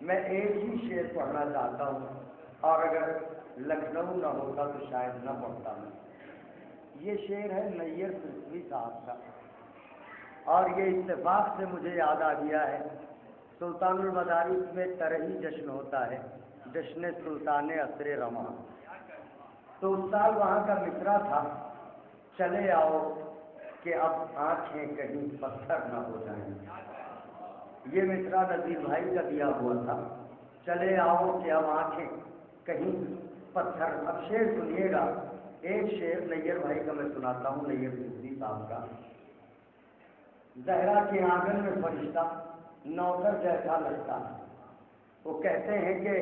میں ایک ہی شعر پڑھنا چاہتا ہوں، اور اگر لکھنؤ نہ ہوتا تو شاید نہ پڑھتا میں۔ یہ شعر ہے نیر سلسوی صاحب کا، اور یہ اتفاق سے مجھے یاد آ گیا ہے، سلطان المدارس میں ترہی جشن ہوتا ہے، جشن سلطان عصر رواں، تو اس سال وہاں کا مصرع تھا، چلے آؤ کہ اب آنکھیں کہیں پتھر نہ ہو جائیں۔ یہ مصرع نذیر بھائی کا دیا ہوا تھا، چلے آؤ کہ اب آنکھیں کہیں پتھر۔ اب شعر سنیے گا، ایک شعر نیر بھائی کا میں سناتا ہوں، نیر سلسوی صاحب کا۔ زہرا کے آنگن میں فرشتہ نوکر جیسا لگتا ہے، وہ کہتے ہیں کہ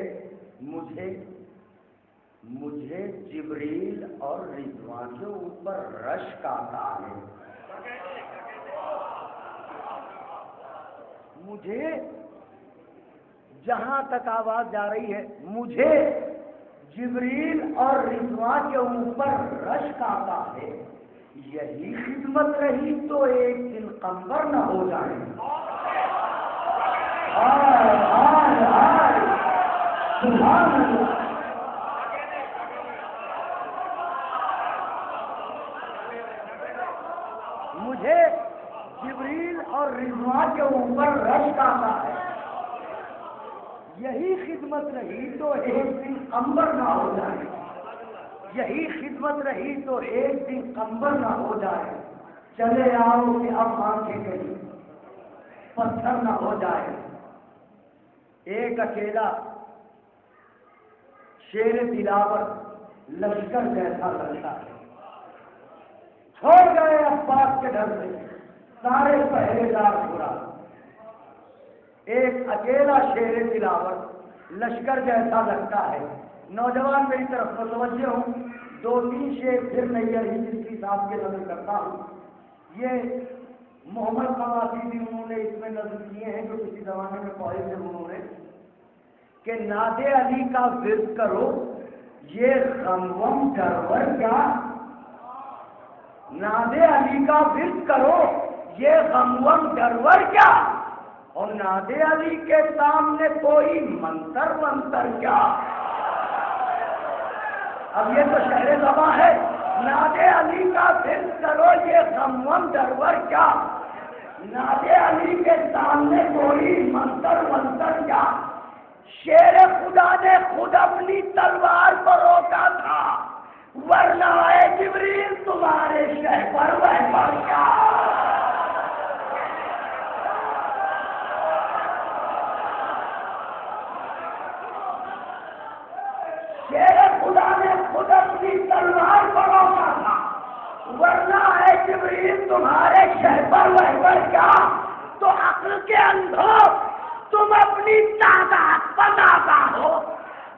مجھے جبریل اور رضوان کے اوپر رشک آتا ہے، مجھے جہاں تک آواز جا رہی ہے، مجھے جبریل اور رضوان کے اوپر رشک آتا ہے، یہی خدمت رہی تو ایک دن قمبر نہ ہو جائیں۔ سبحان اللہ۔ مجھے جبریل اور رضوان کے اوپر رشک آتا ہے، یہی خدمت رہی تو ایک دن قمبر نہ ہو جائے، یہی خدمت رہی تو ایک دن قمبر نہ ہو جائے، چلے آؤ کہ اب آنکھیں کہیں پتھر نہ ہو جائے۔ ایک اکیلا شیر تلاوت لشکر جیسا لگتا ہے، چھوڑ گئے عباس کے ڈر سے سارے پہرے دار برا، ایک اکیلا شیر تلاوت لشکر جیسا لگتا ہے۔ نوجوان میری طرف متوجہ ہوں، دو تین شعر پھر نیر سلسوی صاحب کے نظر کرتا ہوں۔ یہ محمد قواسی بھی انہوں نے اس میں نظر کیے ہیں، جو کسی زمانے میں پڑھے تھے انہوں نے، کہ ناد علی کا ورد کرو یہ غم ڈرور کیا، ناد علی کا ورد کرو یہ غم ڈرور کیا، اور ناد علی کے سامنے کوئی منتر کیا۔ اب یہ تو شہر زباں ہے، ناد علی کا ورد کرو یہ غم ڈرور کیا، ناد علی کے سامنے کوئی منتر کیا۔ شیر خدا نے خود اپنی تلوار پر روکا تھا، ورنہ اے جبریل تمہارے شہ پر وحبر کیا۔ شیر خدا نے خود اپنی تلوار پر روکا تھا، ورنہ اے جبریل تمہارے شہ پر وحبر کیا۔ تو عقل کے اندھو تم اپنی تعداد پر ناکام ہو،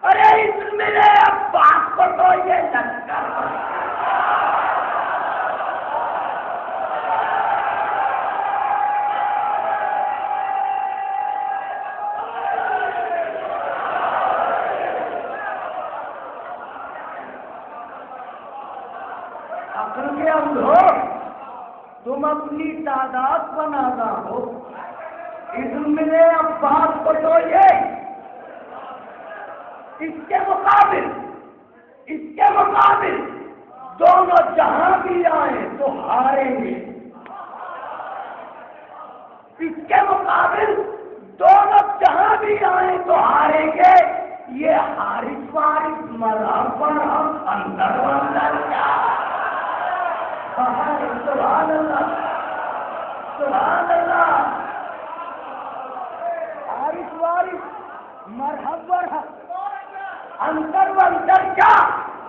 ارے اس میرے عباس کو تو یہ لشکر عقل کے اندھو تم اپنی تعداد پر ناکام ہو، اس میرے عباس کو تو یہ، اس کے مقابل دونوں جہاں بھی آئیں تو ہاریں گے، اس کے مقابل دونوں جہاں بھی آئیں تو ہاریں گے، یہ حارث وارث مذہب پر ہم اندر کیا۔ سبحان اللہ، سبحان اللہ۔ مرحب اندر کیا،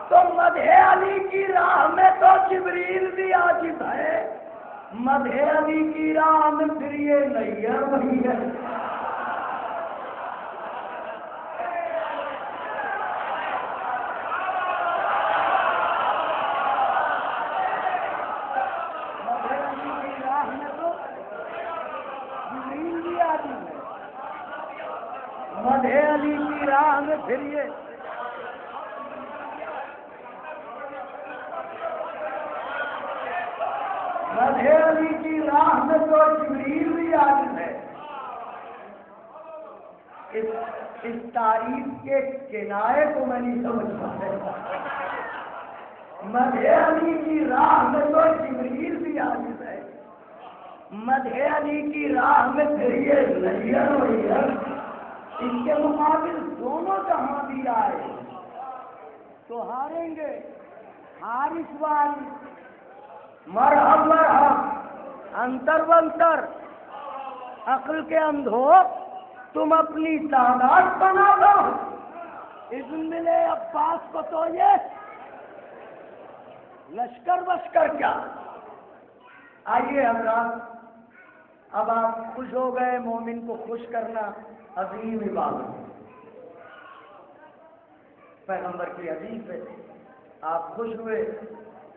تو مدح علی کی راہ میں تو جبریل بھی عاجز ہے، مدح علی کی راہ میں پھر یہ نیر وہی ہے۔ مدح علی کی راہ میں تو جبریل بھی عاجز ہے، مدح علی کی راہ میں پھر یہ مدح علی کی راہ میں تو جبریل بھی عاجز ہے۔ اس تعریف کے کنایے کو میں نہیں سمجھ پاتا۔ مدح علی کی راہ میں تو جبریل بھی عاجز ہے، مدح علی کی راہ میں پھر یہ نیر و عیر، اس کے مقابل دونوں جہاں بھی آئے تو ہاریں گے۔ حارث والی مرحب مرحب، انتر بنتر، عقل کے اندھو تم اپنی تعداد بنا دو، اذن ملے عباس کو تو یہ لشکر بشکر کیا۔ آئیے حضرات، اب آپ خوش ہو گئے، مومن کو خوش کرنا عظیم عبادت ہے، پیغمبر کی حدیث ہے، آپ خوش ہوئے،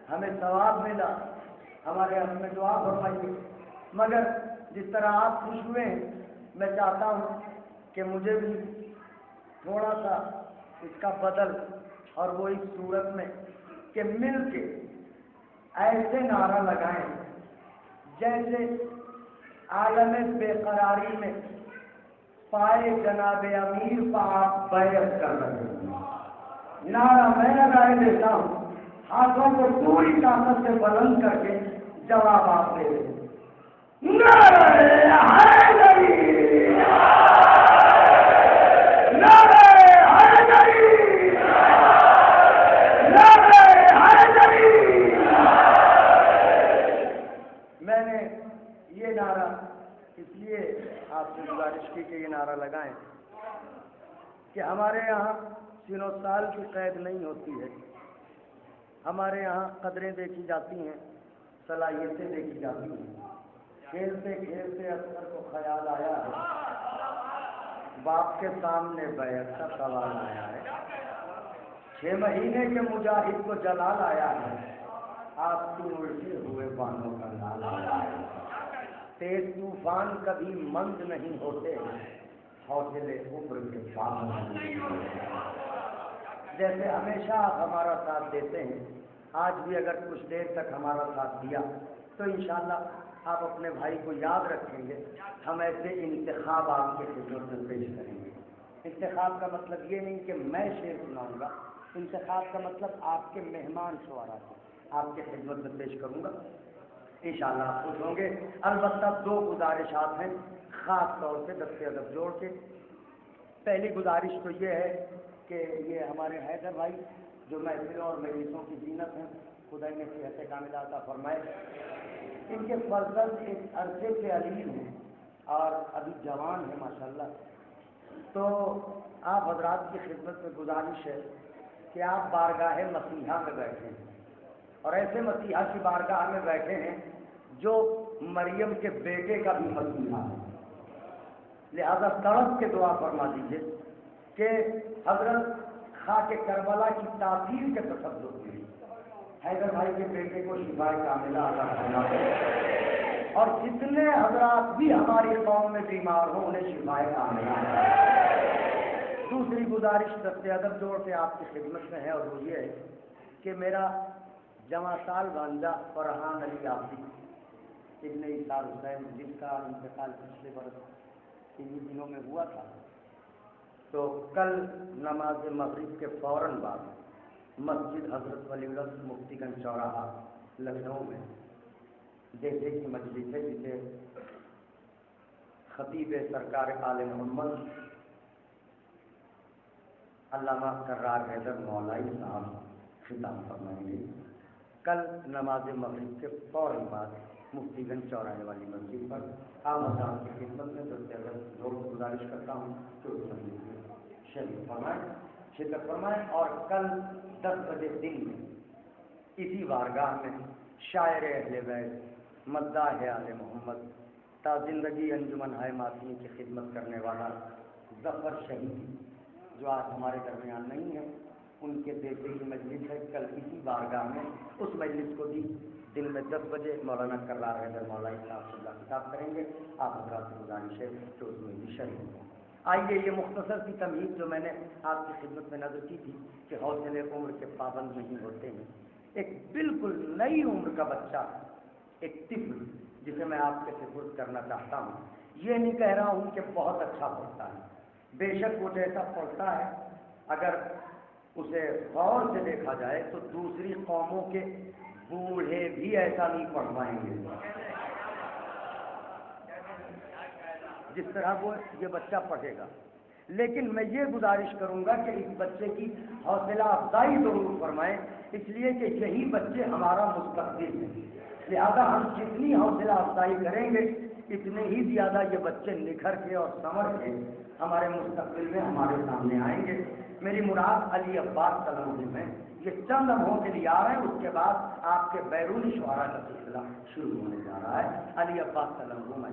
ہمیں ثواب ملا، ہمارے حق میں دعا فرمائیے۔ مگر جس طرح آپ خوش ہوئے ہیں، میں چاہتا ہوں کہ مجھے بھی تھوڑا سا اس کا بدل، اور وہ اس صورت میں کہ مل کے ایسے نعرہ لگائیں جیسے عالم بے قراری میں پائے جناب امیر پا آپ بیعت کر رہے ہیں۔ نعرہ میں لگائے دیتا ہوں، ہاتھوں کو پوری طاقت سے بلند کر کے جواب آپ دے دیں۔ نعرہ حیدری، نعرہ حیدری، نعرہ حیدری۔ میں نے یہ نعرہ اس لیے آپ سے گزارش کی کہ یہ نعرہ لگائیں کہ ہمارے یہاں سن و سال کی قید نہیں ہوتی ہے، ہمارے یہاں قدریں دیکھی جاتی ہیں، صلاحیتیں دیکھی جاتی ہیں۔ کھیلتے کھیلتے اکثر کو خیال آیا ہے، باپ کے سامنے بیعت کا سوال آیا ہے، 6 مہینے کے مجاہد کو جلال آیا ہے، آپ کی الٹے ہوئے بانوں کا لال آیا ہے۔ تیز طوفان کبھی مند نہیں ہوتے، حوصلے عمر کے پابند نہیں ہوتے۔ جیسے ہمیشہ آپ ہمارا ساتھ دیتے ہیں، آج بھی اگر کچھ دیر تک ہمارا ساتھ دیا تو انشاءاللہ آپ اپنے بھائی کو یاد رکھیں گے، ہم ایسے انتخاب آپ کے خدمت میں پیش کریں گے۔ انتخاب کا مطلب یہ نہیں کہ میں شعر سناؤں گا، انتخاب کا مطلب آپ کے مہمان شعراء کو آپ کے خدمت میں پیش کروں گا، انشاءاللہ آپ خوش ہوں گے۔ البتہ 2 گزارشات ہیں خاص طور سے دست ادب جوڑ کے۔ پہلی گزارش تو یہ ہے کہ یہ ہمارے حیدر بھائی جو محفلوں اور مجلسوں کی زینت ہیں، خدا نے صحت کاملہ عطا فرمائے، ان کے فرزند ایک عرصے سے علیم ہیں اور ابھی جوان ہیں ماشاءاللہ، تو آپ حضرات کی خدمت میں گزارش ہے کہ آپ بارگاہ مسیحا میں بیٹھے ہیں، اور ایسے مسیحا کی بارگاہ میں بیٹھے ہیں جو مریم کے بیٹے کا بھی مسیحا ہے، لہذا تڑپ کے دعا فرما دیجیے کہ حضرت خاک کربلا کی تاثیر کے تصدق میں حیدر بھائی کے بیٹے کو شفا کاملہ عطا فرمائے، اور جتنے حضرات بھی ہماری قوم میں بیمار ہوں انہیں شفا کاملہ عطا فرمائے۔ دوسری گزارش دست ادب جوڑ کے آپ کی خدمت میں ہے، اور وہ یہ ہے کہ میرا جمع سال بھانجا فرحان علی آفی ابن عیسیٰ حسین، جس کا انتقال پچھلے برس انہی دنوں میں ہوا تھا، تو کل نماز مغرب کے فوراً بعد مسجد حضرت ولی العصر مفتی گنج چوراہا لکھنؤ میں دیکھے کی مجلس ہے جسے خطیب سرکار آل محمد علامہ کرار حیدر مولائی صاحب خطاب فرمائیں گے۔ کل نماز مغرب کے فوراً بعد مفتی گنج چوراہے والی مسجد پر آپ حضرات کی خدمت میں گزارش کرتا ہوں کہ اس مسجد میں شرکت فرمائیں، اور کل 10 بجے دن میں اسی بارگاہ میں شاعر اہل بیت مداح آل محمد تا زندگی انجمن ہائے ماسمی کی خدمت کرنے والا ظفر شہید جو آج ہمارے درمیان نہیں ہے، ان کے بیٹے کی مجلس ہے کل اسی بارگاہ میں۔ اس مجلس کو بھی دن میں 10 بجے مولانا کرار حیدر مولائی صاحب سے خطاب کریں گے، آپ حضرات سے گزارش ہے کہ اس میں بھی شریک ہوں۔ آئیے یہ مختصر سی تمہید جو میں نے آپ کی خدمت میں نظر کی تھی کہ حوصلے عمر کے پابند نہیں ہوتے ہیں، ایک بالکل نئی عمر کا بچہ، ایک طفل جسے میں آپ کے سپرد کرنا چاہتا ہوں، یہ نہیں کہہ رہا ہوں کہ بہت اچھا پڑھتا ہے، بے شک وہ جیسا پڑھتا ہے اگر اسے غور سے دیکھا جائے تو دوسری قوموں کے بوڑھے بھی ایسا نہیں پڑھ پائیں گے جس طرح وہ یہ بچہ پڑھے گا. لیکن میں یہ گزارش کروں گا کہ اس بچے کی حوصلہ افزائی ضرور فرمائیں، اس لیے کہ یہی بچے ہمارا مستقبل ہیں. لہذا ہم جتنی حوصلہ افزائی کریں گے اتنے ہی زیادہ یہ بچے نکھر کے اور سنور کے ہمارے مستقبل میں ہمارے سامنے آئیں گے. میری مراد علی عباس تلنگو میں یہ چند لمحوں کے لیے آ رہے ہیں، اس کے بعد آپ کے بیرونی شعراء کا سلسلہ شروع ہونے جا رہا ہے. علی عباس تلنگو میں